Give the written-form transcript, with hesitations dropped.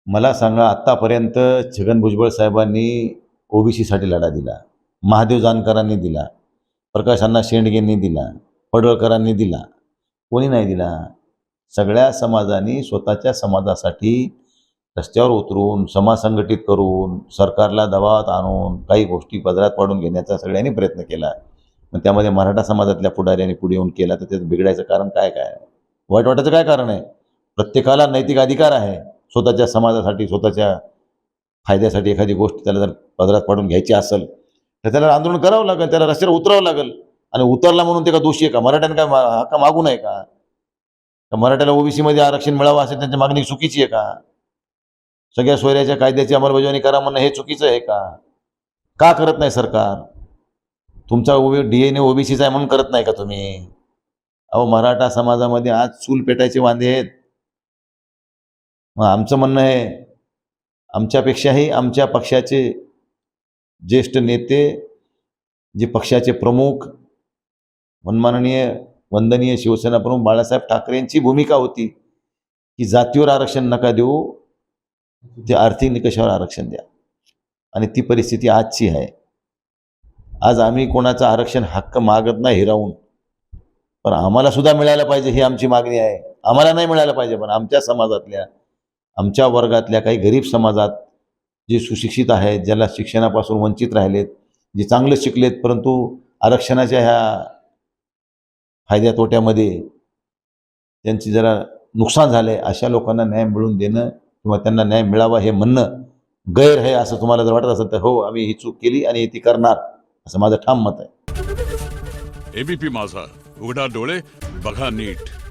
मला सांगा, आत्तापर्यंत छगन भुजबळ साहेबांनी ओबीसीसाठी लढा दिला, महादेव जानकरांनी दिला, प्रकाश अण्णा शेंडगेंनी दिला, पडळकरांनी दिला, कोणी नाही दिला. सगळ्या समाजांनी स्वतःच्या समाजासाठी रस्त्यावर उतरून, समाज संघटित करून, सरकारला दबावात आणून काही गोष्टी पदरात पाडून घेण्याचा सगळ्यांनी प्रयत्न केला. पण त्यामध्ये मराठा समाजातल्या पुढाऱ्यांनी पुढे येऊन केला, तर त्यात बिघडायचं कारण काय वाईट वाटायचं काय कारण आहे? प्रत्येकाला नैतिक अधिकार आहे स्वतःच्या समाजासाठी, स्वतःच्या फायद्यासाठी एखादी गोष्ट त्याला जर पदरात पाडून घ्यायची असेल तर त्याला आंदोलन करावं लागेल, त्याला रस्त्यावर उतरावं लागेल. आणि उतरला म्हणून ते का दोषी आहे का? मराठ्याने काय हक्क मागू नये का? मराठ्याला ओबीसीमध्ये आरक्षण मिळावं असेल त्यांची मागणी चुकीची आहे का? सगळ्या सोयऱ्याच्या कायद्याची अंमलबजावणी करा म्हणणं हे चुकीचं आहे का? का करत नाही सरकार? तुमचा DNA ओबीसीचा आहे म्हणून करत नाही का तुम्ही? अहो, मराठा समाजामध्ये आज चूल पेटायचे वांदे आहेत. मग आमचं म्हणणं आहे, आमच्यापेक्षाही आमच्या पक्षाचे ज्येष्ठ नेते, जे पक्षाचे प्रमुख, सन्माननीय वंदनीय शिवसेना प्रमुख बाळासाहेब ठाकरे यांची भूमिका होती की जातीवर आरक्षण नका देऊ, ते आर्थिक निकषावर आरक्षण द्या. आणि ती परिस्थिती आजची आहे. आज आम्ही कोणाचं आरक्षण हक्क मागत नाही हिरावून, पण आम्हाला सुद्धा मिळायला पाहिजे ही आमची मागणी आहे. आम्हाला नाही मिळायला पाहिजे, पण आमच्या समाजातल्या, आमच्या वर्गातल्या काही गरीब समाजात जे सुशिक्षित आहेत, ज्याला शिक्षणापासून वंचित राहिलेत, जे चांगले शिकलेत परंतु आरक्षणाच्या ह्या फायद्या तोट्यामध्ये त्यांची जरा नुकसान झाले, अशा लोकांना न्याय मिळवून देणं किंवा त्यांना न्याय मिळावा हे म्हणणं गैर आहे असं तुम्हाला जर वाटत असेल तर हो, आम्ही ही चूक केली आणि ती करणार, असं माझं ठाम मत आहे. एबीपी माझा, उघडा डोळे बघा नीट.